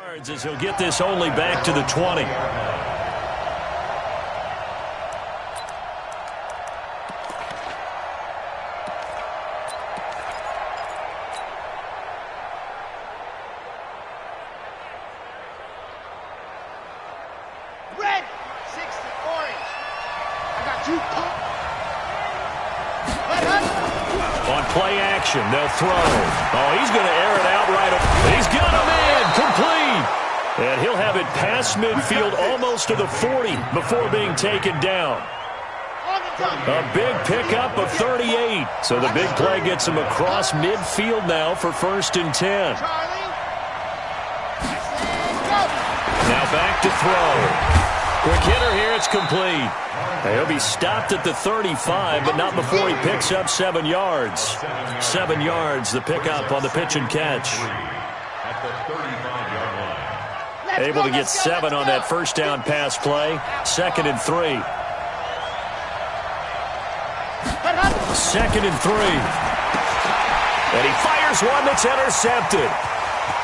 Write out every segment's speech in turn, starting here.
Yards as he'll get this only back to the 20. Red, 60, orange. I got you. On play action, they'll throw. Oh, he's going to air it out right. He's got him in, complete. And he'll have it past midfield almost to the 40 before being taken down. A big pickup of 38. So the big play gets him across midfield now for 1st and 10. Now back to throw. Quick hitter here, it's complete. He'll be stopped at the 35, but not before he picks up 7 yards. 7 yards, the pickup on the pitch and catch. Able to get 7 on that first down pass play. 2nd and 3. 2nd and 3. And he fires one that's intercepted.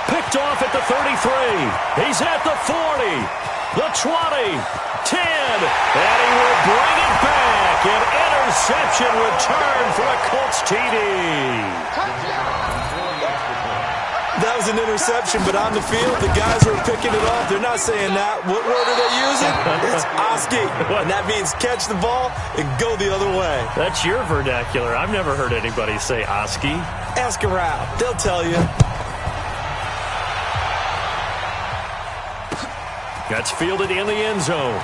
Picked off at the 33. He's at the 40. The 20, 10, and he will bring it back. An interception return for a Colts TD. That was an interception, but on the field, the guys who are picking it off, they're not saying that. What word are they using? It's Oski, and that means catch the ball and go the other way. That's your vernacular. I've never heard anybody say Oski. Ask around. They'll tell you. That's fielded in the end zone.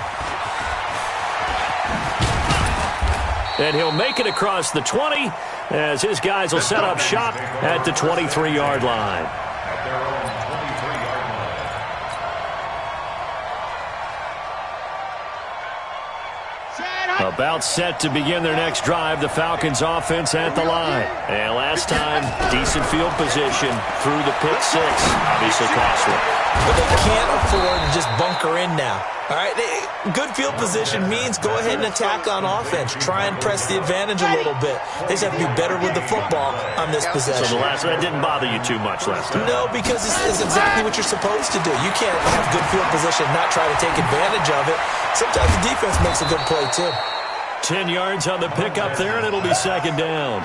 And he'll make it across the 20 as his guys will set up shop at the 23-yard line. About set to begin their next drive, the Falcons offense at the line. And last time, decent field position through the pick 6. Obviously costly. But they can't afford to just bunker in now. All right, good field position means go ahead and attack on offense. Try and press the advantage a little bit. They just have to be better with the football on this possession. So the last one didn't bother you too much last time? No, because it's exactly what you're supposed to do. You can't have good field position and not try to take advantage of it. Sometimes the defense makes a good play, too. 10 yards on the pickup there, and it'll be 2nd down.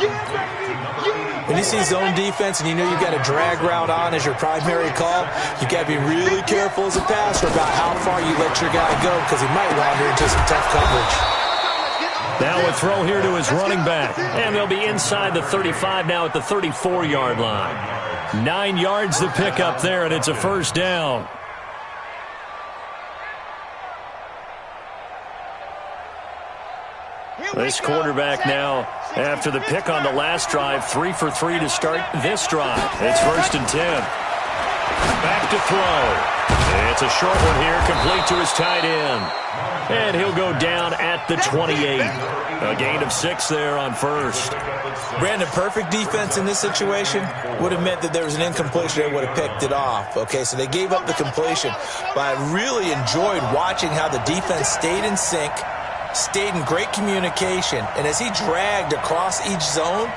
When you see zone defense and you know you've got a drag route on as your primary call, you've got to be really careful as a passer about how far you let your guy go because he might wander into some tough coverage. Now a throw here to his running back, and they'll be inside the 35 now at the 34-yard line. 9 yards the pickup there, and it's a 1st down. This quarterback now, after the pick on the last drive, 3 for 3 to start this drive. It's 1st and 10. Back to throw. It's a short one here, complete to his tight end. And he'll go down at the 28. A gain of 6 there on 1st. Brandon, perfect defense in this situation would have meant that there was an incompletion. They would have picked it off. Okay, so they gave up the completion. But I really enjoyed watching how the defense stayed in sync, stayed in great communication, and as he dragged across each zone,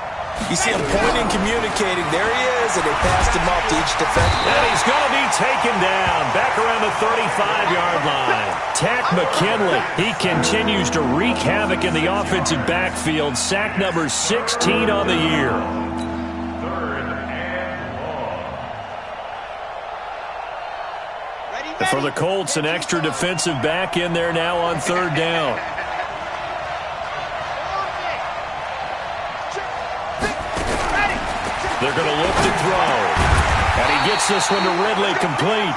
you see him pointing, communicating. There he is, and they passed him off to each defender. And he's going to be taken down back around the 35-yard line. Takk McKinley, he continues to wreak havoc in the offensive backfield. Sack number 16 on the year. For the Colts, an extra defensive back in there now on 3rd down. They're going to look to throw. And he gets this one to Ridley complete.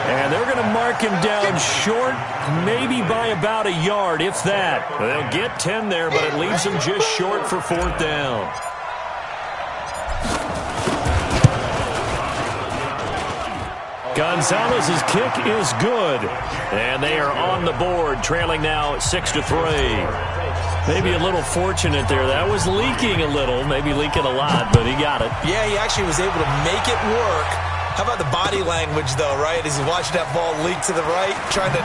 And they're going to mark him down short, maybe by about a yard, if that. They'll get 10 there, but it leaves them just short for 4th down. Gonzalez's kick is good. And they are on the board, trailing now 6-3. Maybe a little fortunate there. That was leaking a little, maybe leaking a lot, but he got it. Yeah, he actually was able to make it work. How about the body language, though, right? As he watched that ball leak to the right, trying to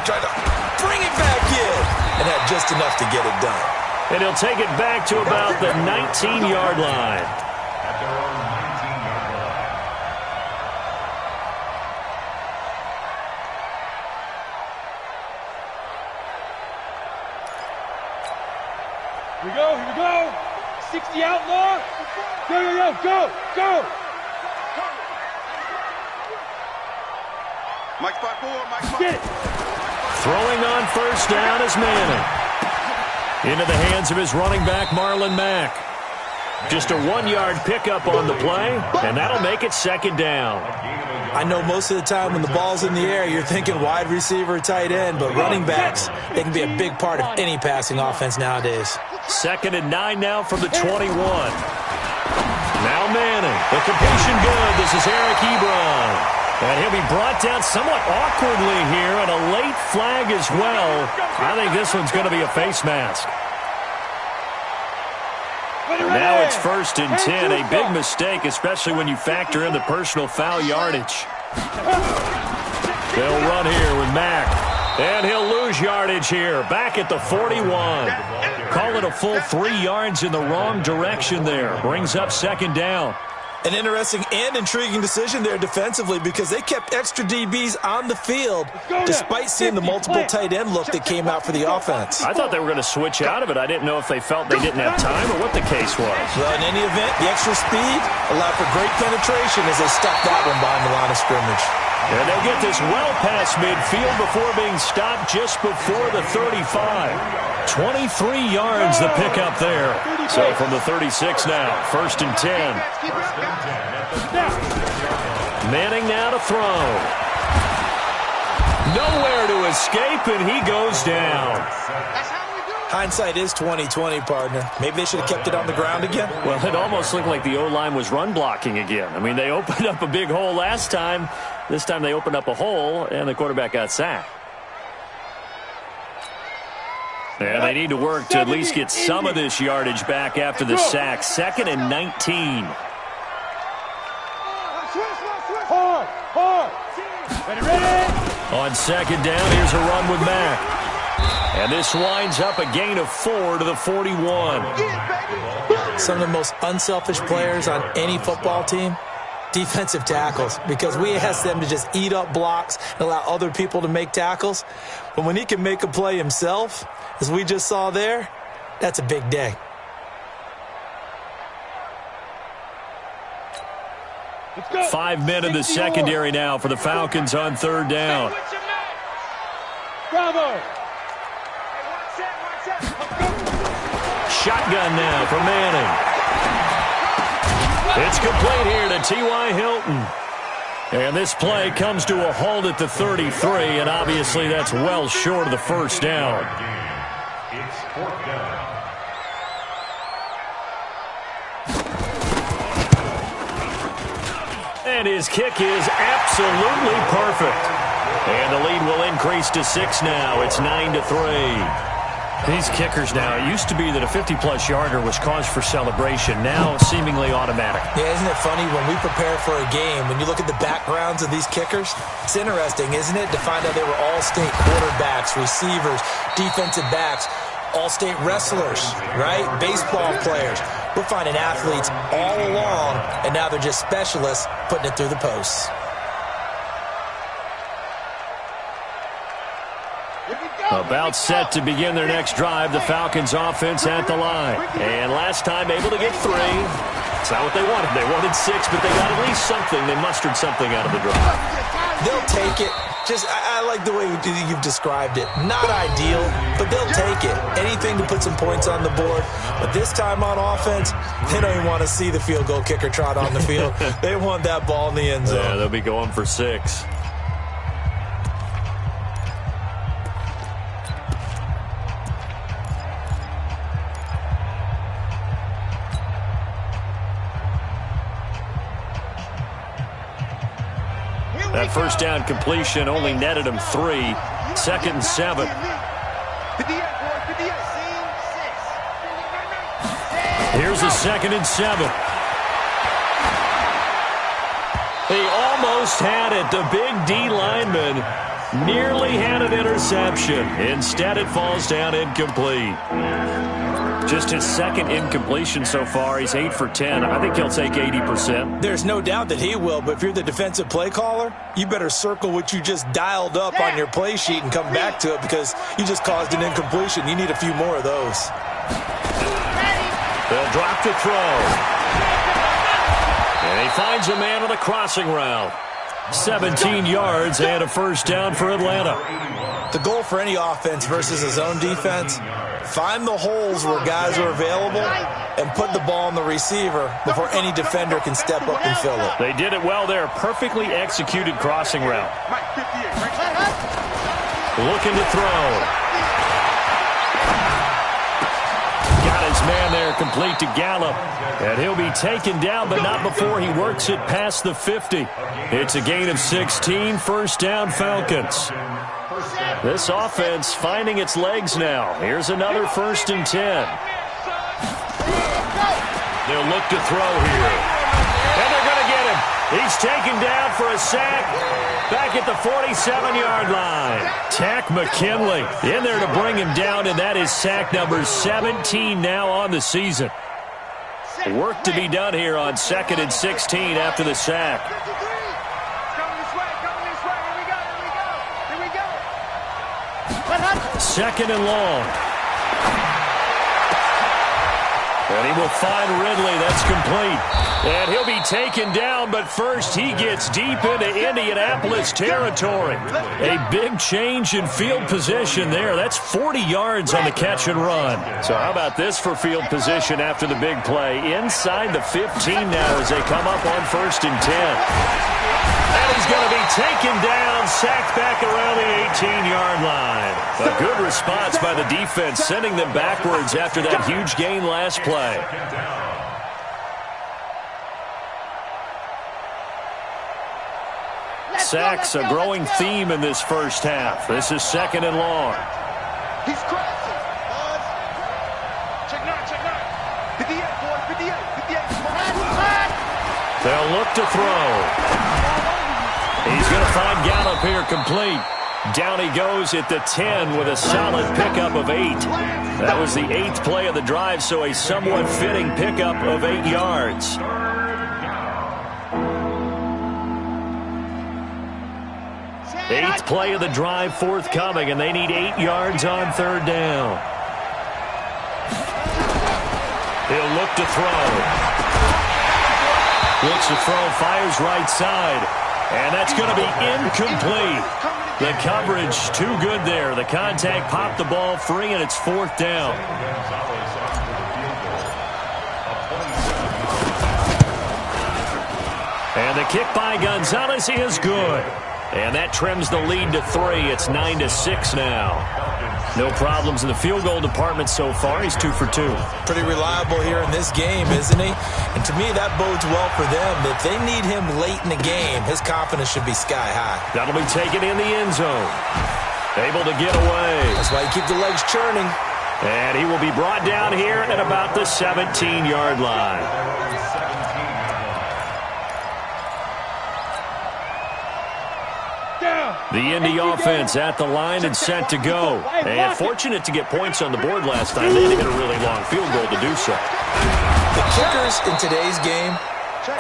bring it back in, and had just enough to get it done. And he'll take it back to about the 19-yard line. Here we go, here we go. 60 outlaw. Go, go. Mike spot 4, Mike spot. Get it. Throwing on first down is Manning. Into the hands of his running back, Marlon Mack. Just a 1-yard pickup on the play, and that'll make it second down. I know most of the time when the ball's in the air, you're thinking wide receiver, tight end, but running backs, they can be a big part of any passing offense nowadays. 2nd and 9 now from the 21. Now Manning. The completion good. This is Eric Ebron. And he'll be brought down somewhat awkwardly here, and a late flag as well. I think this one's going to be a face mask. Now it's 1st and 10. A big mistake, especially when you factor in the personal foul yardage. They'll run here with Mack. And he'll lose yardage here. Back at the 41. Call it a full 3 yards in the wrong direction there. Brings up 2nd down. An interesting and intriguing decision there defensively because they kept extra DBs on the field despite seeing the multiple tight end look that came out for the offense. I thought they were going to switch out of it. I didn't know if they felt they didn't have time or what the case was. Well, in any event, the extra speed allowed for great penetration as they stuffed that one behind the line of scrimmage. And they'll get this well past midfield before being stopped just before the 35. 23 yards the pickup there. So from the 36 now, 1st and 10. Manning now to throw. Nowhere to escape, and he goes down. Hindsight is 20/20, partner. Maybe they should have kept it on the ground again. Well, it almost looked like the O-line was run blocking again. I mean, they opened up a big hole last time. This time they opened up a hole, and the quarterback got sacked. And they need to work to at least get some of this yardage back after the sack. 2nd and 19. Hard. Ready. On 2nd down, here's a run with Mack. And this winds up a gain of 4 to the 41. Some of the most unselfish players on any football team, defensive tackles, because we ask them to just eat up blocks and allow other people to make tackles. But when he can make a play himself, as we just saw there, that's a big day. Let's go. 5 men in the secondary now for the Falcons on 3rd down. Bravo. Shotgun now for Manning. It's complete here to T.Y. Hilton. And this play comes to a halt at the 33, and obviously that's well short of the 1st down. And his kick is absolutely perfect. And the lead will increase to 6 now. It's 9-3. These kickers now, it used to be that a 50-plus yarder was cause for celebration. Now seemingly automatic. Yeah, isn't it funny when we prepare for a game, when you look at the backgrounds of these kickers, it's interesting, isn't it, to find out they were all-state quarterbacks, receivers, defensive backs, all-state wrestlers, right? Baseball players. We're finding athletes all along, and now they're just specialists putting it through the posts. About set to begin their next drive, the Falcons offense at the line. And last time able to get 3. It's not what they wanted. They wanted 6, but they got at least something. They mustered something out of the drive. They'll take it. Just, I like the way you've described it. Not ideal, but they'll take it. Anything to put some points on the board. But this time on offense, they don't even want to see the field goal kicker trot on the field. They want that ball in the end zone. Yeah, they'll be going for 6. That first down completion only netted him 3. 2nd and 7. Here's a 2nd and 7. He almost had it. The big D lineman nearly had an interception. Instead, it falls down incomplete. Just his 2nd incompletion so far. He's 8 for 10. I think he'll take 80%. There's no doubt that he will, but if you're the defensive play caller, you better circle what you just dialed up on your play sheet and come back to it because you just caused an incompletion. You need a few more of those. They'll drop to throw. And he finds a man on a crossing route. 17 yards and a first down for Atlanta. The goal for any offense versus a zone defense, find the holes where guys are available and put the ball on the receiver before any defender can step up and fill it. They did it well there. Perfectly executed crossing route. Looking to throw. Got his man there, complete to Gallup. And he'll be taken down, but not before he works it past the 50. It's a gain of 16, first down Falcons. This offense finding its legs now. Here's another 1st and 10. They'll look to throw here. And they're going to get him. He's taken down for a sack back at the 47-yard line. Takk McKinley in there to bring him down, and that is sack number 17 now on the season. Work to be done here on 2nd and 16 after the sack. Second and long. And he will find Ridley. That's complete. And he'll be taken down, but first he gets deep into Indianapolis territory. A big change in field position there. That's 40 yards on the catch and run. So how about this for field position after the big play? Inside the 15 now as they come up on 1st and 10. And he's going to be taken down, sacked back around the 18-yard line. A good response by the defense, sending them backwards after that huge gain last play. Sacks, a growing theme in this first half. This is 2nd and long. He's crossing. Check 9. 58, boy. 58. They'll look to throw. He's going to find Gallup here complete. Down he goes at the 10 with a solid pickup of 8. That was the 8th play of the drive, so a somewhat fitting pickup of 8 yards. Eighth play of the drive forthcoming, and they need 8 yards on 3rd down. He'll look to throw. Looks to throw, fires right side. And that's going to be incomplete. The coverage too good there. The contact popped the ball free, and it's 4th down. And the kick by Gonzalez is good. And that trims the lead to 3. It's 9-6 now. No problems in the field goal department so far. He's 2 for 2. Pretty reliable here in this game, isn't he? And to me, that bodes well for them. If they need him late in the game, his confidence should be sky high. That'll be taken in the end zone. Able to get away. That's why you keep the legs churning. And he will be brought down here at about the 17-yard line. The Indy offense at the line and set to go. And fortunate to get points on the board last time. They had to get a really long field goal to do so. The kickers in today's game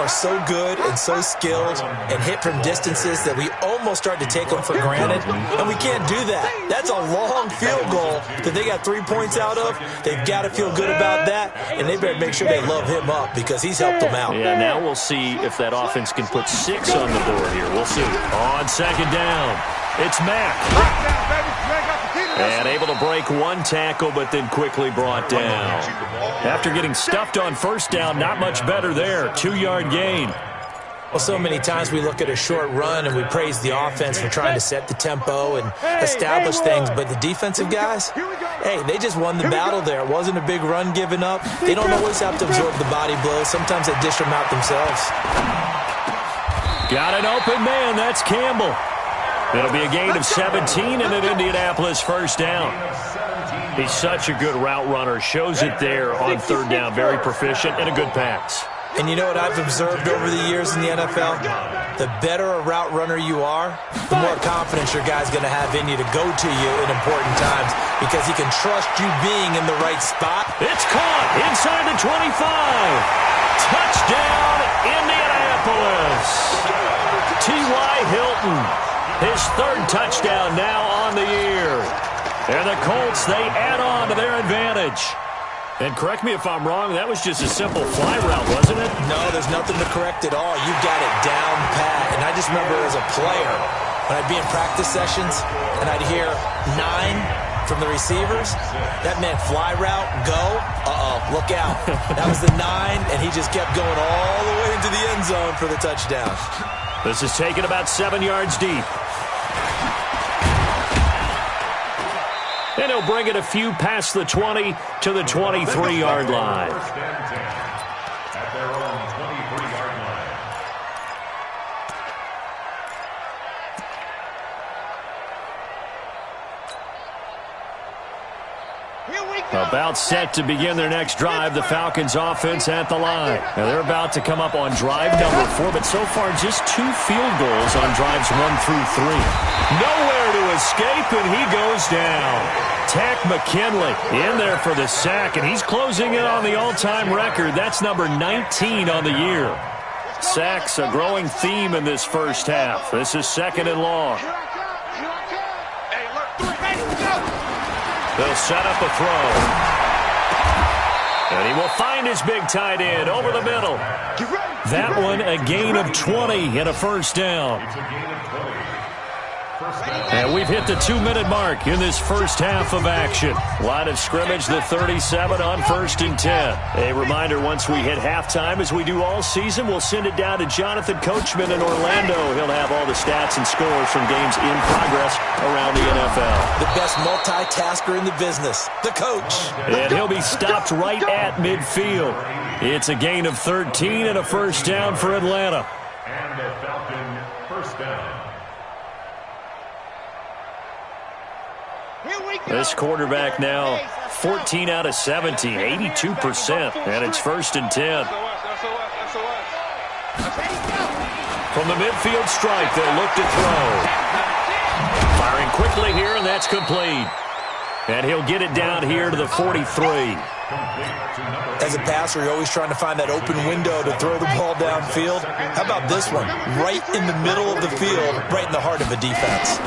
are so good and so skilled and hit from distances that we almost start to take them for granted, and we can't do that. That's a long field goal that they got 3 points out of. They've got to feel good about that, and they better make sure they love him up because he's helped them out. Yeah, now we'll see if that offense can put 6 on the board here. We'll see. On 2nd down, it's Mack. And able to break 1 tackle, but then quickly brought down. After getting stuffed on 1st down, not much better there. 2-yard gain. Well, so many times we look at a short run and we praise the offense for trying to set the tempo and establish things, but the defensive guys, hey, they just won the battle there. It wasn't a big run given up. They don't always have to absorb the body blows. Sometimes they dish them out themselves. Got an open man. That's Campbell. It'll be a gain of 17 and an Indianapolis 1st down. He's such a good route runner. Shows it there on 3rd down. Very proficient and a good pass. And you know what I've observed over the years in the NFL? The better a route runner you are, the more confidence your guy's going to have in you to go to you in important times because he can trust you being in the right spot. It's caught inside the 25. Touchdown, Indianapolis. T.Y. Hilton. His 3rd touchdown now on the year. And the Colts, they add on to their advantage. And correct me if I'm wrong, that was just a simple fly route, wasn't it? No, there's nothing to correct at all. You got it down pat. And I just remember as a player, when I'd be in practice sessions and I'd hear 9 from the receivers, that meant fly route, go, look out. That was the 9, and he just kept going all the way into the end zone for the touchdown. This is taken about 7 yards deep. And he'll bring it a few past the 20 to the 23-yard line. At their own 23-yard line. About set to begin their next drive, the Falcons offense at the line. Now they're about to come up on drive number 4, but so far just 2 field goals on drives 1 through 3. Nowhere to escape, and he goes down. Takk McKinley in there for the sack, and he's closing in on the all-time record. That's number 19 on the year. Sacks, a growing theme in this first half. This is 2nd and long. They'll set up a throw. And he will find his big tight end over the middle. That one a gain of 20 and a first down. And we've hit the 2-minute mark in this first half of action. Line of scrimmage, the 37 on 1st and 10. A reminder, once we hit halftime, as we do all season, we'll send it down to Jonathan Coachman in Orlando. He'll have all the stats and scores from games in progress around the NFL. The best multitasker in the business, the coach. And he'll be stopped right at midfield. It's a gain of 13 and a first down for Atlanta. And a Falcon first down. This quarterback now 14 out of 17, 82%, and it's 1st and 10. From the midfield stripe, they'll look to throw. Firing quickly here, and that's complete. And he'll get it down here to the 43. As a passer, you're always trying to find that open window to throw the ball downfield. How about this one? Right in the middle of the field, right in the heart of a defense.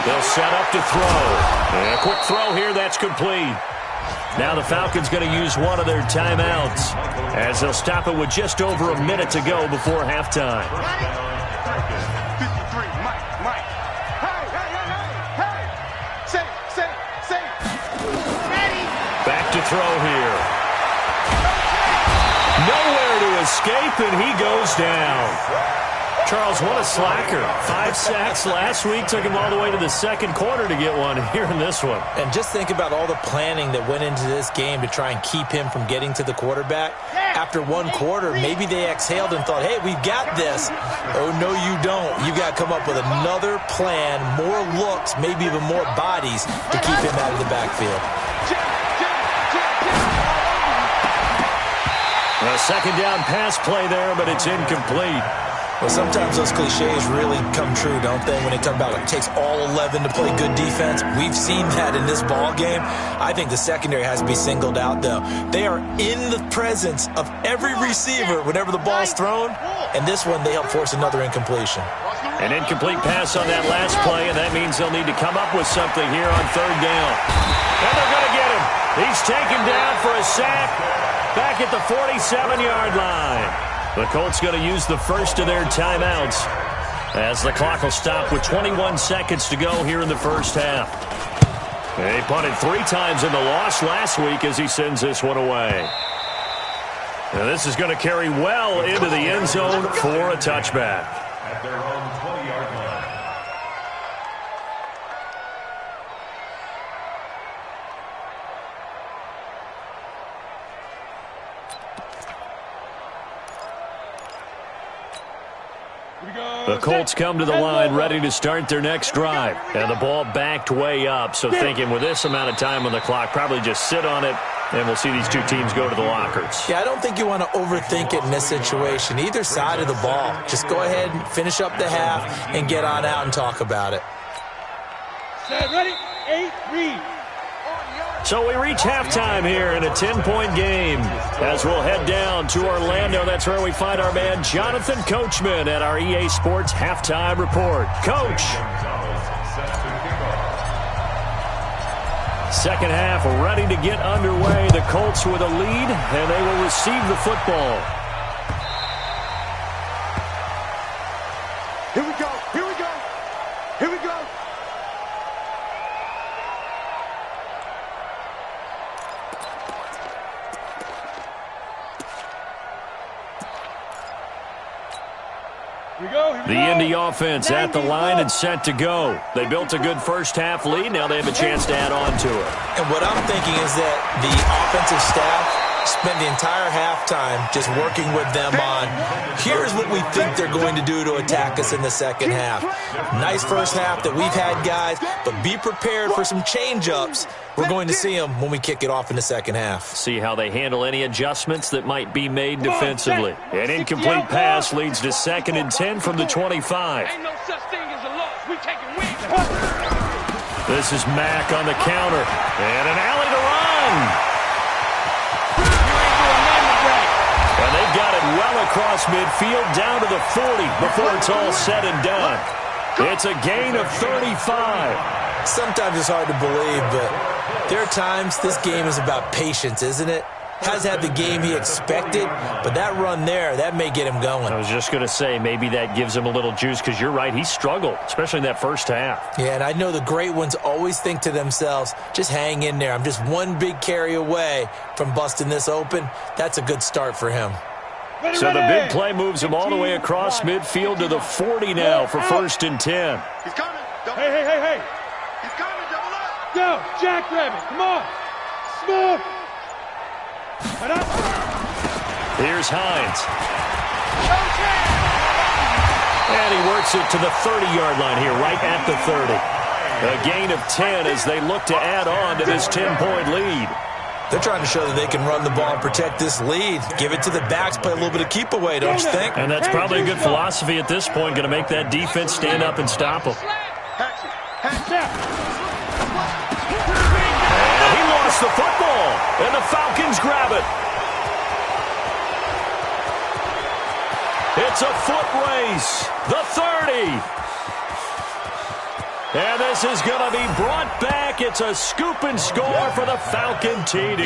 They'll set up to throw. And a quick throw here, that's complete. Now the Falcons going to use one of their timeouts as they'll stop it with just over a minute to go before halftime. 53, Mike. Hey. Say. Ready. Back to throw here. Nowhere to escape, and he goes down. Charles, what a slacker. 5 sacks last week. Took him all the way to the second quarter to get one here in this one. And just think about all the planning that went into this game to try and keep him from getting to the quarterback. After 1 quarter, maybe they exhaled and thought, hey, we've got this. Oh, no, you don't. You got to come up with another plan, more looks, maybe even more bodies to keep him out of the backfield. A second down pass play there, but it's incomplete. Well, sometimes those cliches really come true, don't they, when they talk about it takes all 11 to play good defense. We've seen that in this ball game. I think the secondary has to be singled out, though. They are in the presence of every receiver whenever the ball's thrown, and this one they help force another incompletion. An incomplete pass on that last play, and that means they'll need to come up with something here on 3rd down. And they're going to get him. He's taken down for a sack back at the 47-yard line. The Colts going to use the first of their timeouts as the clock will stop with 21 seconds to go here in the first half. He punted 3 times in the loss last week as he sends this one away. And this is going to carry well into the end zone for a touchback. At their own 20-yard line. The Colts come to the line ready to start their next drive. And the ball backed way up, so thinking with this amount of time on the clock, probably just sit on it, and we'll see these 2 teams go to the lockers. Yeah, I don't think you want to overthink it in this situation. Either side of the ball. Just go ahead and finish up the half and get on out and talk about it. Set, ready, 8, read. So we reach halftime here in a 10-point game as we'll head down to Orlando. That's where we find our man Jonathan Coachman at our EA Sports Halftime Report. Coach. second half ready to get underway. The Colts with a lead, and they will receive the football. Here we go. Here we go. Here we go. The Indy offense at the line and set to go. They built a good first-half lead. Now they have a chance to add on to it. And what I'm thinking is that the offensive staff spent the entire halftime just working with them on, here's what we think they're going to do to attack us in the second half. Nice first half that we've had, guys, but be prepared for some change-ups. We're going to see them when we kick it off in the second half. See how they handle any adjustments that might be made defensively. An incomplete pass leads to 2nd and 10 from the 25. Ain't no such thing as a loss. We taking wins. This is Mack on the counter. And an alley to run. And they've got it well across midfield down to the 40 before it's all said and done. It's a gain of 35. Sometimes it's hard to believe, but there are times this game is about patience, isn't it? Has had the game he expected, but that run there, that may get him going. I was just going to say, maybe that gives him a little juice, because you're right, he struggled, especially in that first half. Yeah, and I know the great ones always think to themselves, just hang in there. I'm just one big carry away from busting this open. That's a good start for him. So the big play moves him all the way across midfield to the 40 now for 1st and 10. He's coming. Hey. He's coming. Double up. Go, Jackrabbit. Come on. Smooth. Here's Hines. And he works it to the 30-yard line here, right at the 30. A gain of 10 as they look to add on to this 10-point lead. They're trying to show that they can run the ball and protect this lead. Give it to the backs, play a little bit of keep away, don't you think? And that's probably a good philosophy at this point, going to make that defense stand up and stop them. And he lost the football, and the Falcons grab it. It's a foot race, the 30. And this is going to be brought back. It's a scoop and score for the Falcon TD.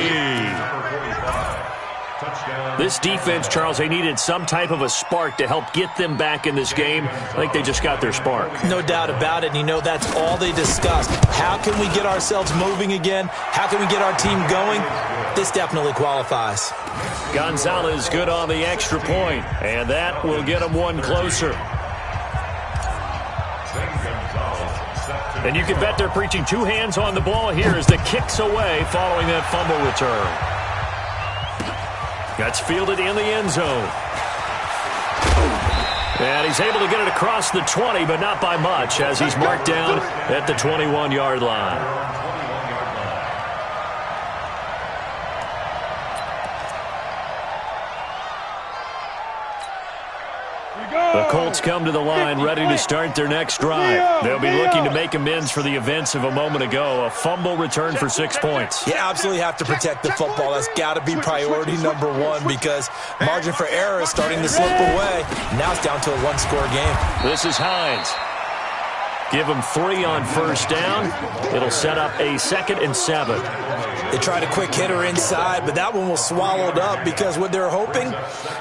This defense, Charles, they needed some type of a spark to help get them back in this game. I think they just got their spark. No doubt about it. And, you know, that's all they discussed. How can we get ourselves moving again? How can we get our team going? This definitely qualifies. Gonzalez good on the extra point, and that will get them one closer. And you can bet they're preaching two hands on the ball here as the kick's away following that fumble return. That's fielded in the end zone. And he's able to get it across the 20, but not by much, as he's marked down at the 21-yard line. The Colts come to the line ready to start their next drive. They'll be looking to make amends for the events of a moment ago. A fumble return for 6 points. You absolutely have to protect the football. That's got to be priority number one because margin for error is starting to slip away. Now it's down to a one-score game. This is Hines. Give him 3 on first down. It'll set up a 2nd and 7. They tried a quick hitter inside, but that one was swallowed up because what they're hoping,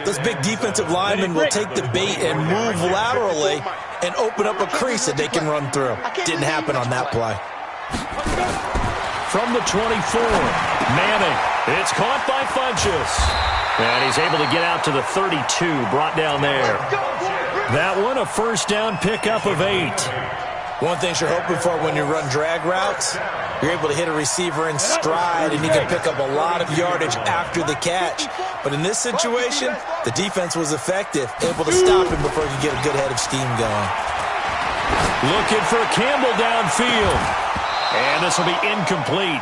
those big defensive linemen will take the bait and move laterally and open up a crease that they can run through. Didn't happen on that play. From the 24, Manning. It's caught by Funchess. And he's able to get out to the 32, brought down there. That one, a first down pickup of 8. One thing you're hoping for when you run drag routes, you're able to hit a receiver in stride and you can pick up a lot of yardage after the catch. But in this situation, the defense was effective, able to stop him before he could get a good head of steam going. Looking for Campbell downfield. And this will be incomplete.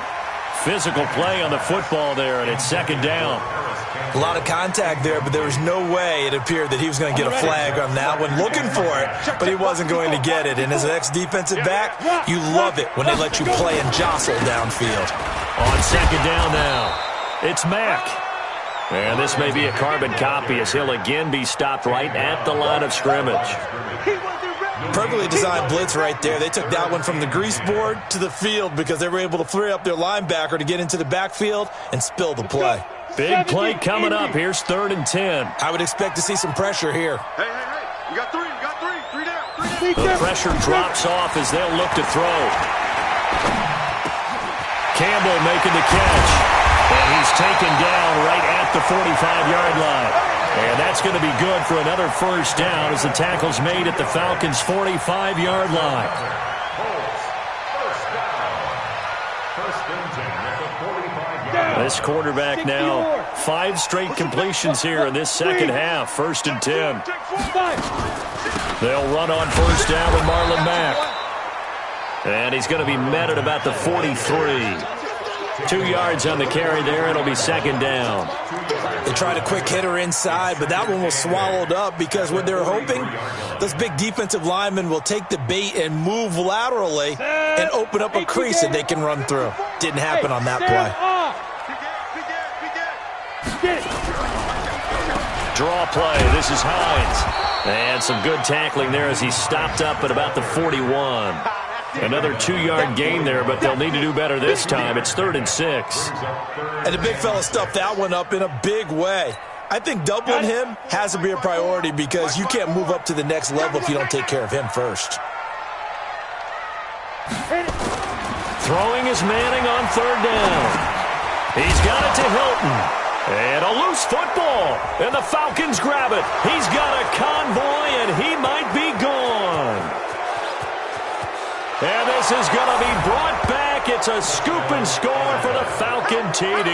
Physical play on the football there, and it's 2nd down. A lot of contact there, but there was no way it appeared that he was going to get a flag on that one. Looking for it, but he wasn't going to get it. And as an ex-defensive back, you love it when they let you play and jostle downfield. On 2nd down now, it's Mack. And this may be a carbon copy as he'll again be stopped right at the line of scrimmage. Perfectly designed blitz right there. They took that one from the grease board to the field because they were able to free up their linebacker to get into the backfield and spill the play. Big play coming up. Here's 3rd and 10. I would expect to see some pressure here. Hey, hey, hey. You got three. You got three. Three down. The pressure drops off as they'll look to throw. Campbell making the catch. And he's taken down right at the 45-yard line. And that's going to be good for another first down as the tackle's made at the Falcons' 45-yard line. This quarterback now 5 straight completions here in this second half. 1st and 10. They'll run on first down with Marlon Mack. And he's going to be met at about the 43. 2 yards on the carry there. It'll be 2nd down. They tried a quick hitter inside, but that one was swallowed up because what they're hoping, those big defensive linemen will take the bait and move laterally and open up a crease that they can run through. Didn't happen on that play. Draw play. This is Hines. And some good tackling there as he stopped up at about the 41. Another 2-yard gain there, but they'll need to do better this time. It's 3rd and 6. And the big fella stuffed that one up in a big way. I think doubling him has to be a priority because you can't move up to the next level if you don't take care of him first. Throwing is Manning on 3rd down. He's got it to Hilton. And a loose football. And the Falcons grab it. He's got a convoy, and he might be gone. And this is going to be brought back. It's a scoop and score for the Falcon TD.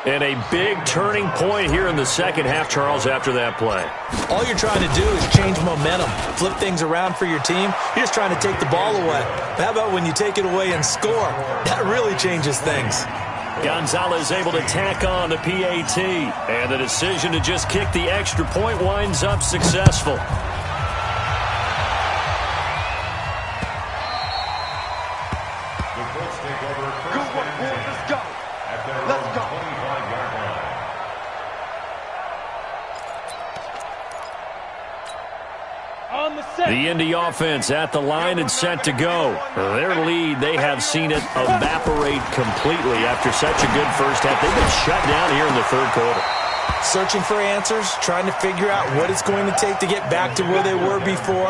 And a big turning point here in the second half, Charles, after that play. All you're trying to do is change momentum, flip things around for your team. You're just trying to take the ball away. But how about when you take it away and score? That really changes things. Gonzalez able to tack on the PAT. And the decision to just kick the extra point winds up successful. The Indy offense at the line and set to go. Their lead, they have seen it evaporate completely after such a good first half. They've been shut down here in the 3rd quarter. Searching for answers, trying to figure out what it's going to take to get back to where they were before.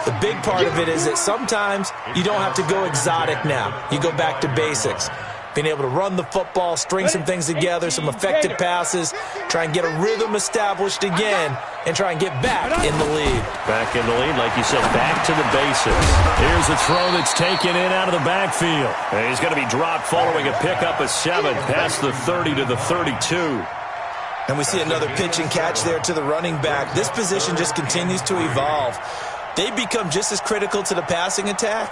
The big part of it is that sometimes you don't have to go exotic now. You go back to basics. Being able to run the football, string some things together, some effective passes, try and get a rhythm established again, and try and get back in the lead. Back in the lead, like you said, back to the basics. Here's a throw that's taken in out of the backfield. And he's going to be dropped following a pickup of 7 past the 30 to the 32. And we see another pitch and catch there to the running back. This position just continues to evolve. They become just as critical to the passing attack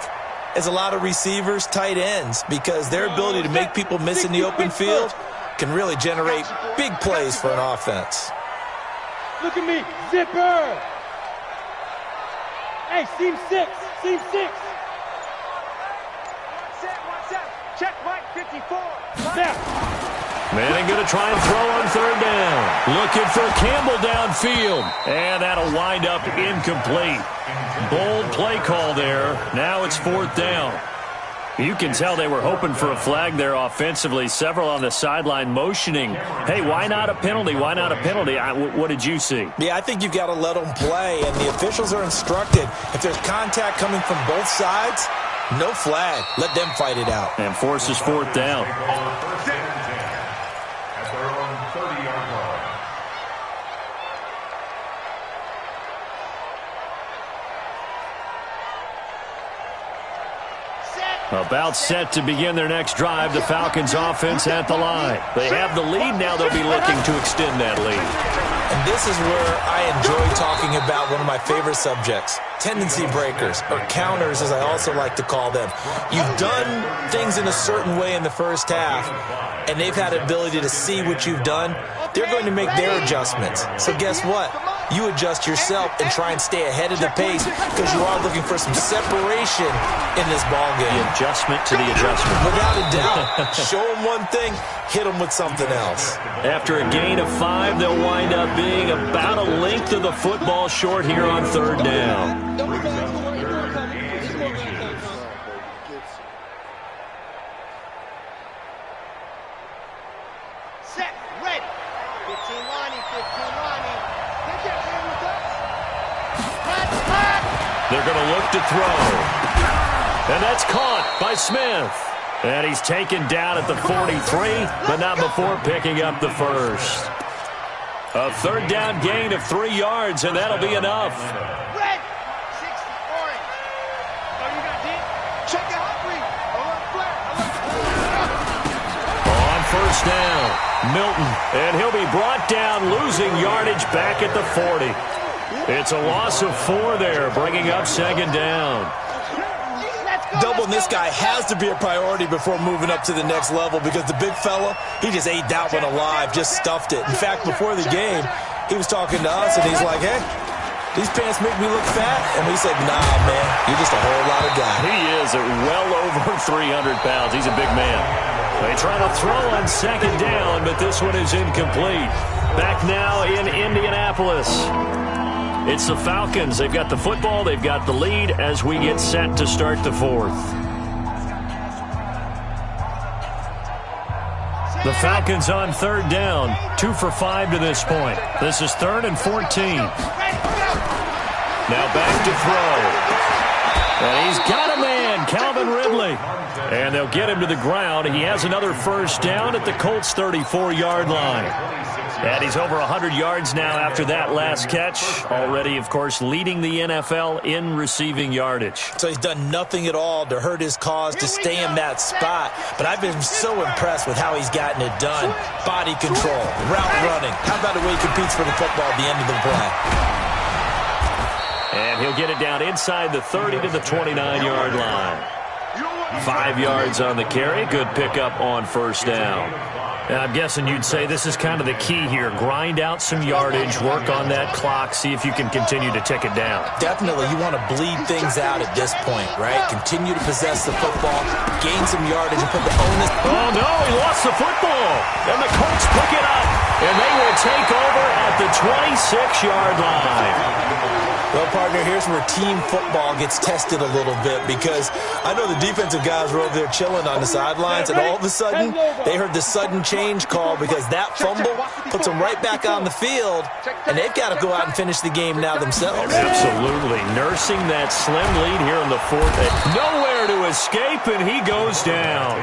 as a lot of receivers, tight ends, because their ability to make people miss in the open field can really generate big plays for an offense. Look at me, zipper. Hey, seam 6, seam 6. Check Mike 54. Now. Manning going to try and throw on 3rd down. Looking for Campbell downfield. And that'll wind up incomplete. Bold play call there. Now it's 4th down. You can tell they were hoping for a flag there offensively. Several on the sideline motioning. Hey, why not a penalty? Why not a penalty? What did you see? Yeah, I think you've got to let them play, and the officials are instructed. If there's contact coming from both sides, no flag. Let them fight it out. And forces 4th down. About set to begin their next drive, the Falcons offense at the line. They have the lead now. They'll be looking to extend that lead. And this is where I enjoy talking about one of my favorite subjects, tendency breakers, or counters as I also like to call them. You've done things in a certain way in the first half, and they've had the ability to see what you've done. They're going to make their adjustments. So guess what? you adjust yourself and try and stay ahead of the pace because you are looking for some separation in this ball game. The adjustment to the adjustment. Without a doubt. Show them one thing, hit them with something else. After a gain of 5, they'll wind up being about a length of the football short here on third down. Set, ready. 15 lining, 15 lining. They're going to look to throw. And that's caught by Smith. And he's taken down at the 43, but not before picking up the first. A third down gain of 3 yards, and that'll be enough. Red, 60, orange. Oh, you got deep? Check it out, Reed. Alert, flat, alert. On first down, Milton, and he'll be brought down, losing yardage back at the 40. It's a loss of 4 there, bringing up second down. Doubling this guy has to be a priority before moving up to the next level because the big fella, he just ate that one alive, just stuffed it. In fact, before the game, he was talking to us, and he's like, hey, these pants make me look fat. And we said, nah, man, you're just a whole lot of guy. He is at well over 300 pounds. He's a big man. They try to throw on second down, but this one is incomplete. Back now in Indianapolis. It's the Falcons. They've got the football. They've got the lead as we get set to start the fourth. The Falcons on third down. 2 for 5 to this point. This is 3rd and 14. Now back to throw. And he's got a man, Calvin Ridley. And they'll get him to the ground. He has another first down at the Colts' 34-yard line. And he's over 100 yards now after that last catch. Already, of course, leading the NFL in receiving yardage. So he's done nothing at all to hurt his cause, to stay in that spot. But I've been so impressed with how he's gotten it done. Body control, route running. How about the way he competes for the football at the end of the play? And he'll get it down inside the 30 to the 29-yard line. 5 yards on the carry. Good pickup on first down. And I'm guessing you'd say this is kind of the key here. Grind out some yardage, work on that clock, see if you can continue to tick it down. Definitely. You want to bleed things out at this point, right? Continue to possess the football, gain some yardage, and put the onus. Oh, no, he lost the football. And the Colts pick it up. And they will take over at the 26-yard line. Well, partner, here's where team football gets tested a little bit because I know the defensive guys were over there chilling on the sidelines, and all of a sudden, they heard the sudden change call because that fumble puts them right back on the field, and they've got to go out and finish the game now themselves. Absolutely. Nursing that slim lead here in the fourth. Nowhere to escape, and he goes down.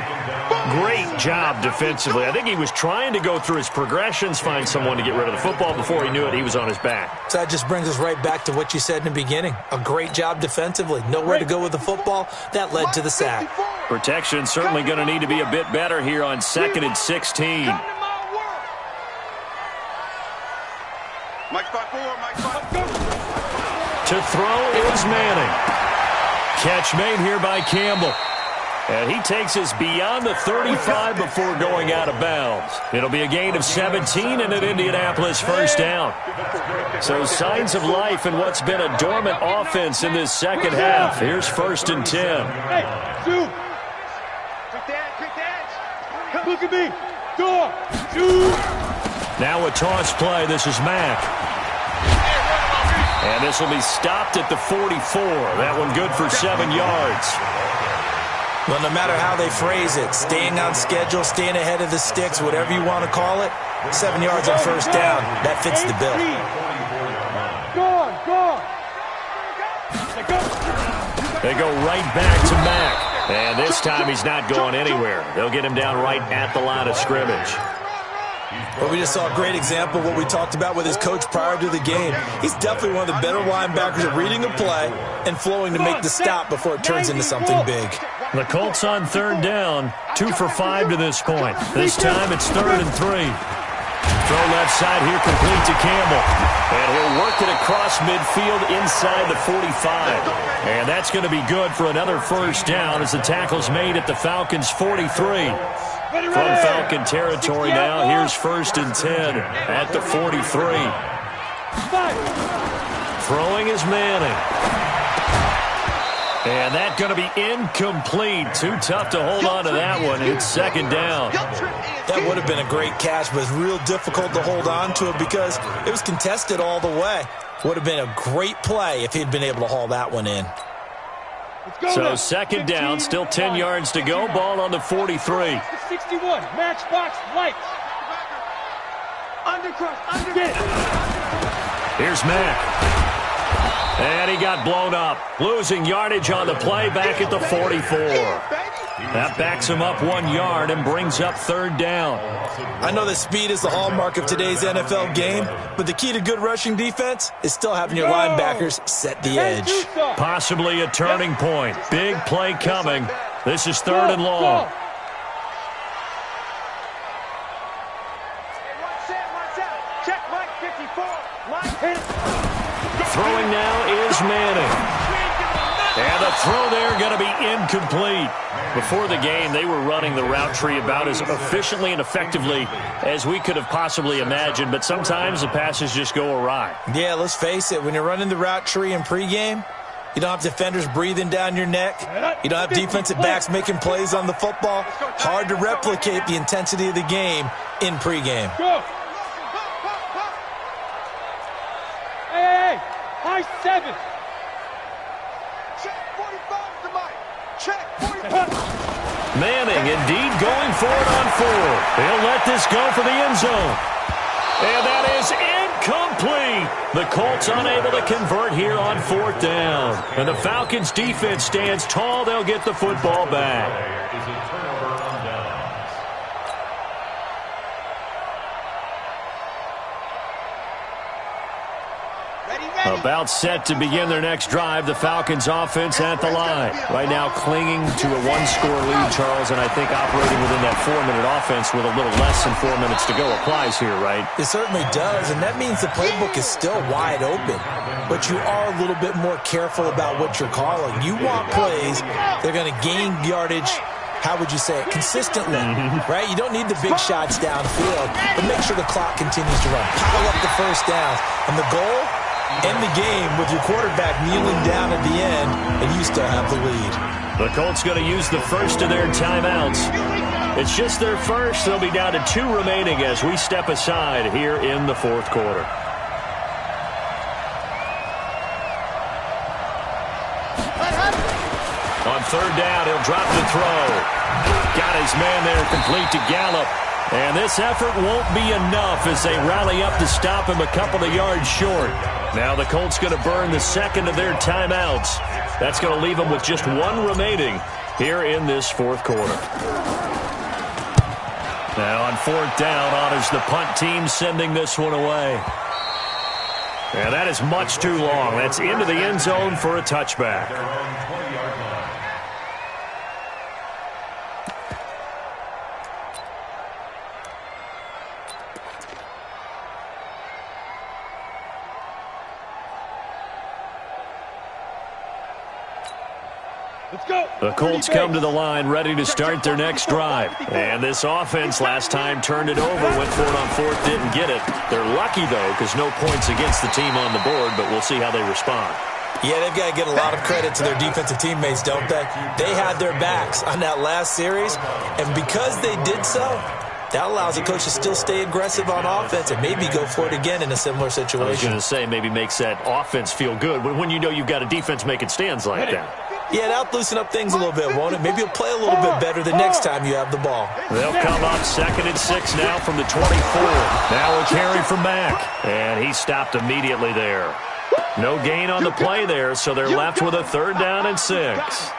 Great job defensively. I think he was trying to go through his progressions, find someone to get rid of the football. Before he knew it, he was on his back. So that just brings us right back to what you said in the beginning. A great job defensively. Nowhere to go with the football. That led to the sack. Protection certainly going to need to be a bit better here on 2nd and 16. Mike 5-4, Mike 5-4. To throw is Manning. Catch made here by Campbell. And he takes us beyond the 35 before going out of bounds. It'll be a gain of 17 and an Indianapolis first down. So signs of life in what's been a dormant offense in this second half. Here's 1st and 10. Hey, shoot. Quick dance. Look at me. Go. Shoot. Now a toss play. This is Mack. And this will be stopped at the 44. That one good for 7 yards. Well, no matter how they phrase it, staying on schedule, staying ahead of the sticks, whatever you want to call it, 7 yards on first down, that fits the bill. They go right back to Mack. And this time he's not going anywhere. They'll get him down right at the line of scrimmage. Well, we just saw a great example of what we talked about with his coach prior to the game. He's definitely one of the better linebackers at reading a play and flowing to make the stop before it turns into something big. The Colts on third down, 2 for 5 to this point. This time it's 3rd and 3. Throw left side here complete to Campbell. And he'll work it across midfield inside the 45. And that's going to be good for another first down as the tackle's made at the Falcons' 43. From Falcon territory now, here's 1st and 10 at the 43. Throwing is Manning. And that's going to be incomplete. Too tough to hold on to that one. It's second down. That would have been a great catch, but it's real difficult to hold on to it because it was contested all the way. Would have been a great play if he'd been able to haul that one in. So second down, still 10 yards to go. Ball on the 43. 61, matchbox lights. Here's Mack. And he got blown up. Losing yardage on the play back at the 44. That backs him up 1 yard and brings up third down. I know that speed is the hallmark of today's NFL game, but the key to good rushing defense is still having your linebackers set the edge. Possibly a turning point. Big play coming. This is third and long. Throwing now is Manning. And the throw there going to be incomplete. Before the game, they were running the route tree about as efficiently and effectively as we could have possibly imagined, but sometimes the passes just go awry. Yeah, let's face it. When you're running the route tree in pregame, you don't have defenders breathing down your neck. You don't have defensive backs making plays on the football. Hard to replicate the intensity of the game in pregame. Go. Hey, high 7. Check 45 to Mike. Check 45. Manning indeed going for it on 4. He'll let this go for the end zone. And that is incomplete. The Colts unable to convert here on fourth down. And the Falcons defense stands tall. They'll get the football back. Is a turnover on downs. About set to begin their next drive. The Falcons offense at the line. Right now clinging to a one-score lead, Charles, and I think operating within that 4-minute offense with a little less than 4 minutes to go applies here, right? It certainly does, and that means the playbook is still wide open. But you are a little bit more careful about what you're calling. You want plays that are going to gain yardage, how would you say it, consistently, right? You don't need the big shots downfield, but make sure the clock continues to run. Pile up the first downs. And the goal? End the game with your quarterback kneeling down at the end, and you still have the lead. The Colts going to use the first of their timeouts. It's just their first. They'll be down to 2 remaining as we step aside here in the fourth quarter. On third down, he'll drop the throw. Got his man there complete to Gallup. And this effort won't be enough as they rally up to stop him a couple of yards short. Now the Colts going to burn the second of their timeouts. That's going to leave them with just 1 remaining here in this fourth quarter. Now on fourth down, honors the punt team sending this one away. And that is much too long. That's into the end zone for a touchback. The Colts come to the line ready to start their next drive. And this offense last time turned it over, went for it on fourth, didn't get it. They're lucky, though, because no points against the team on the board, but we'll see how they respond. Yeah, they've got to get a lot of credit to their defensive teammates, don't they? They had their backs on that last series, and because they did so, that allows the coach to still stay aggressive on offense and maybe go for it again in a similar situation. I was going to say maybe makes that offense feel good when you know you've got a defense making stands like that. Yeah, that'll loosen up things a little bit, won't it? Maybe you'll play a little bit better the next time you have the ball. They'll come up 2nd and 6 now from the 24. Now a carry from Mack. And he stopped immediately there. No gain on the play there, so they're left with a 3rd down and 6.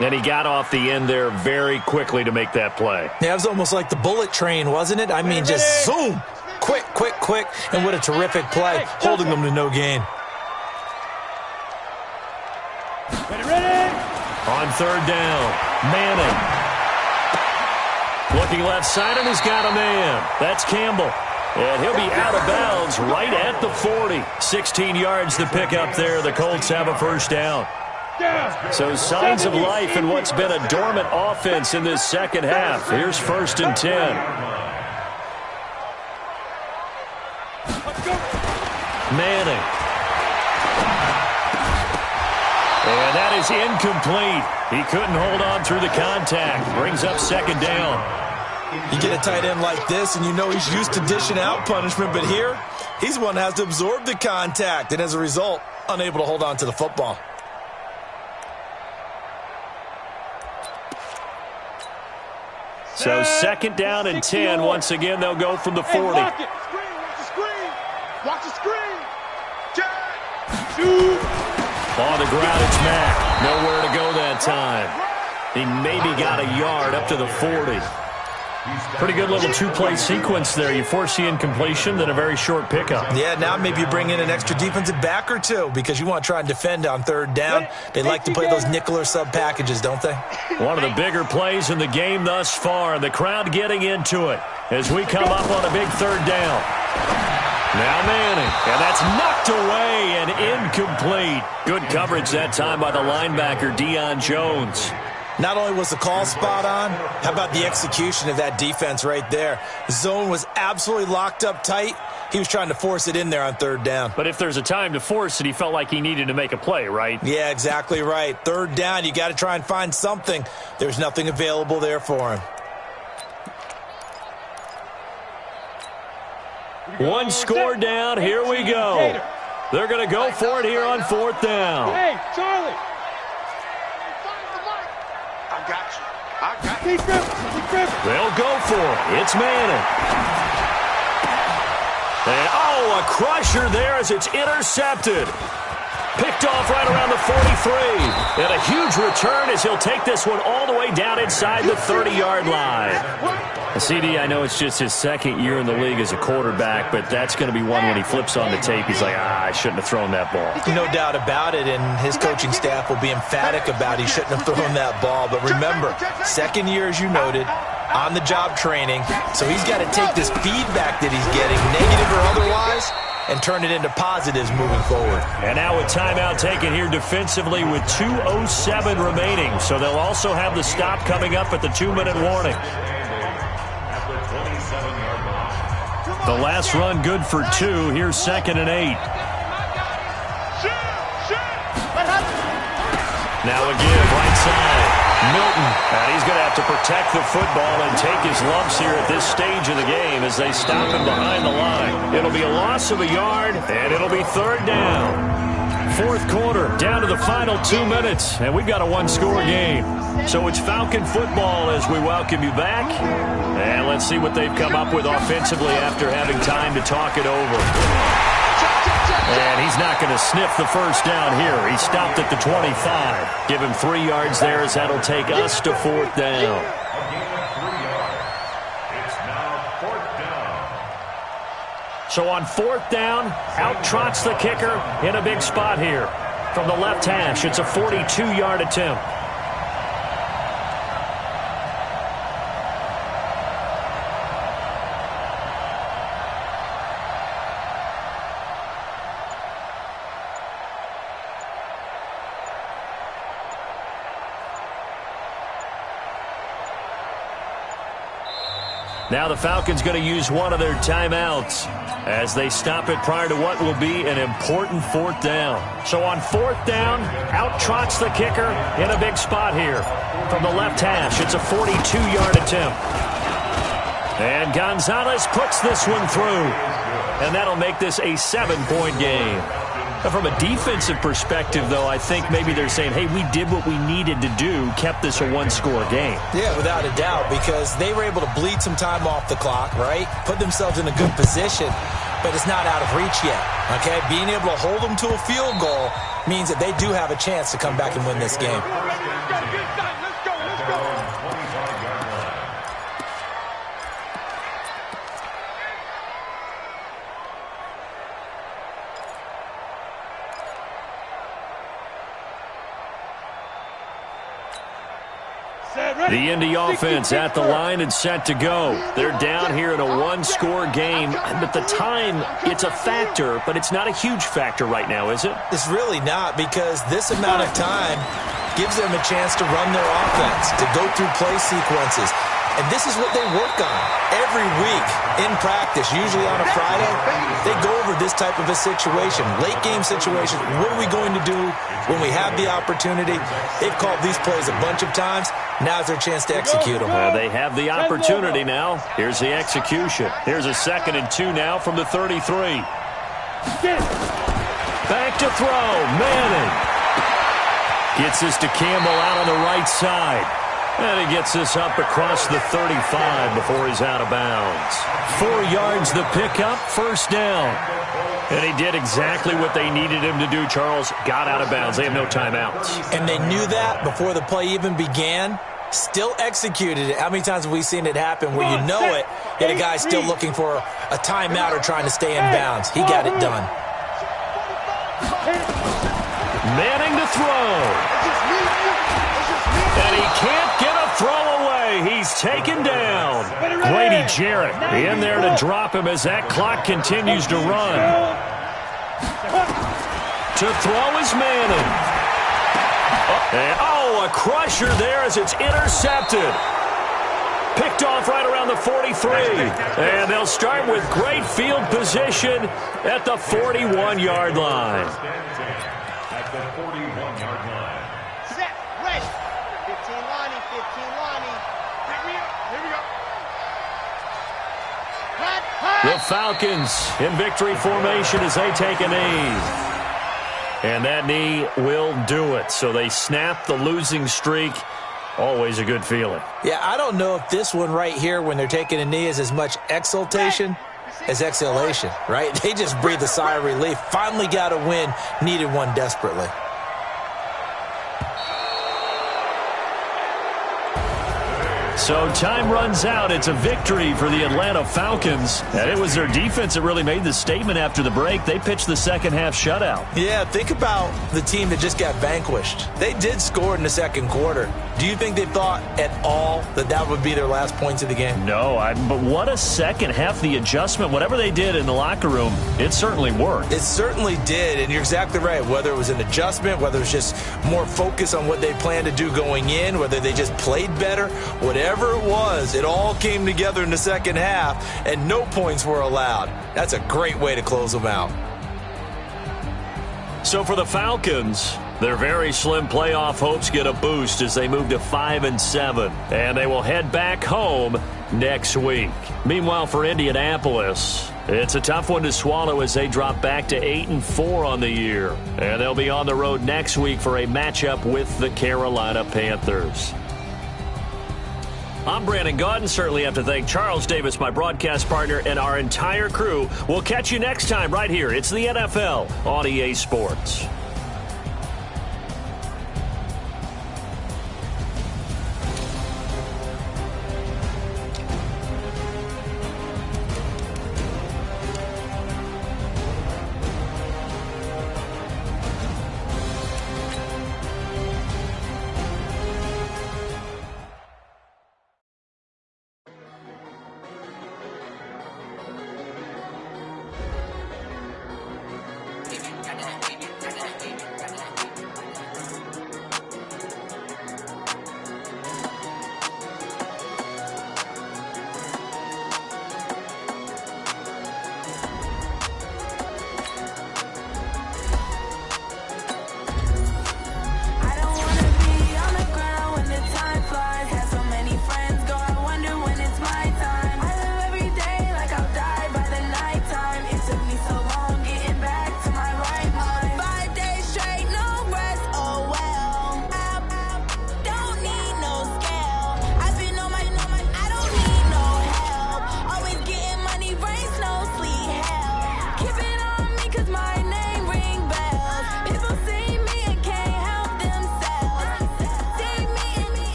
And he got off the end there very quickly to make that play. Yeah, it was almost like the bullet train, wasn't it? I mean, just zoom. Quick, quick, quick. And what a terrific play, holding them to no gain. On 3rd down, Manning. Looking left side, and he's got a man. That's Campbell. And he'll be out of bounds right at the 40. 16 yards to pick up there. The Colts have a 1st down. So signs of life in what's been a dormant offense in this second half. Here's 1st and 10. Manning. And that is incomplete. He couldn't hold on through the contact. Brings up second down. You get a tight end like this, and you know he's used to dishing out punishment, but here, he's the one that has to absorb the contact, and as a result, unable to hold on to the football. So second down and 10. Once again, they'll go from the 40. Hey, watch it. Screen, watch the screen. Watch the screen. Jack. Shoot. On the ground, it's Mack. Nowhere to go that time. He maybe got a yard up to the 40. Pretty good little two-play sequence there. You force the incompletion, then a very short pickup. Yeah, now maybe you bring in an extra defensive back or two because you want to try and defend on third down. They like to play those nickel or sub packages, don't they? One of the bigger plays in the game thus far. The crowd getting into it as we come up on a big third down. Now Manning, and that's knocked away and incomplete. Good coverage that time by the linebacker, Deion Jones. Not only was the call spot on, how about the execution of that defense right there? The zone was absolutely locked up tight. He was trying to force it in there on third down. But if there's a time to force it, he felt like he needed to make a play, right? Yeah, exactly right. Third down, you got to try and find something. There's nothing available there for him. One score down. Here we go. They're going to go for it here on fourth down. Hey, Charlie. I got you. Keep gripping. They'll go for it. It's Manning. And, a crusher there as it's intercepted. Picked off right around the 43. And a huge return as he'll take this one all the way down inside the 30-yard line. CD, I know it's just his second year in the league as a quarterback, but that's going to be one when he flips on the tape. He's like, I shouldn't have thrown that ball. No doubt about it, and his coaching staff will be emphatic about he shouldn't have thrown that ball. But remember, second year, as you noted, on-the-job training, so he's got to take this feedback that he's getting, negative or otherwise, and turn it into positives moving forward. And now a timeout taken here defensively with 2:07 remaining. So they'll also have the stop coming up at the 2-minute warning. The last run good for 2. Here's 2nd and 8. Now again, right side. Milton. And he's going to have to protect the football and take his lumps here at this stage of the game as they stop him behind the line. It'll be a loss of a yard, and it'll be third down. Fourth quarter, down to the final 2 minutes, and we've got a one-score game. So it's Falcon football as we welcome you back. And let's see what they've come up with offensively after having time to talk it over. And he's not going to sniff the first down here. He stopped at the 25. Give him 3 yards there as that'll take us to fourth down. It's now fourth down. So on fourth down, out trots the kicker in a big spot here. From the left hash, it's a 42-yard attempt. Now the Falcons going to use one of their timeouts as they stop it prior to what will be an important fourth down. So on fourth down, out trots the kicker in a big spot here. From the left hash, it's a 42-yard attempt. And Gonzalez puts this one through. And that'll make this a 7-point game. From a defensive perspective, though, I think maybe they're saying, hey, we did what we needed to do, kept this a one-score game. Yeah, without a doubt, because they were able to bleed some time off the clock, right? Put themselves in a good position, but it's not out of reach yet, okay? Being able to hold them to a field goal means that they do have a chance to come back and win this game. The Indy offense at the line and set to go. They're down here in a one-score game. But the time, it's a factor, but it's not a huge factor right now, is it? It's really not, because this amount of time gives them a chance to run their offense, to go through play sequences, And this is what they work on every week in practice, usually on a Friday. They go over this type of a situation, late game situation. What are we going to do when we have the opportunity? They've called these plays a bunch of times. Now's their chance to execute them. They have the opportunity now. Here's the execution. Here's a 2nd and 2 now from the 33. Back to throw. Manning gets this to Campbell out on the right side. And he gets this up across the 35 before he's out of bounds. 4 yards the pickup, 1st down. And he did exactly what they needed him to do, Charles. Got out of bounds. They have no timeouts. And they knew that before the play even began. Still executed it. How many times have we seen it happen where you know it, and a guy's still looking for a timeout or trying to stay in bounds? He got it done. Manning to throw. And he can't get a throw away. He's taken down. Grady Jarrett in there to drop him as that clock continues to run. To throw is Manning. And, a crusher there as it's intercepted. Picked off right around the 43. And they'll start with great field position at the 41-yard line. At the 41-yard line. Set, ready. 15 Lonnie, 15 Lonnie. Here we go. The Falcons in victory formation as they take a knee. And that knee will do it. So they snap the losing streak. Always a good feeling. Yeah, I don't know if this one right here when they're taking a knee is as much exultation as exhalation, right? They just breathe a sigh of relief. Finally got a win. Needed one desperately. So time runs out. It's a victory for the Atlanta Falcons. And it was their defense that really made the statement after the break. They pitched the second half shutout. Yeah, think about the team that just got vanquished. They did score in the second quarter. Do you think they thought at all that that would be their last points of the game? No, but what a second half. The adjustment, whatever they did in the locker room, it certainly worked. It certainly did, and you're exactly right. Whether it was an adjustment, whether it was just more focus on what they planned to do going in, whether they just played better, whatever it was, it all came together in the second half, and no points were allowed. That's a great way to close them out. So for the Falcons, their very slim playoff hopes get a boost as they move to 5-7, and they will head back home next week. Meanwhile, for Indianapolis, it's a tough one to swallow as they drop back to 8-4 on the year, and they'll be on the road next week for a matchup with the Carolina Panthers. I'm Brandon Gaudin. Certainly have to thank Charles Davis, my broadcast partner, and our entire crew. We'll catch you next time right here. It's the NFL on EA Sports.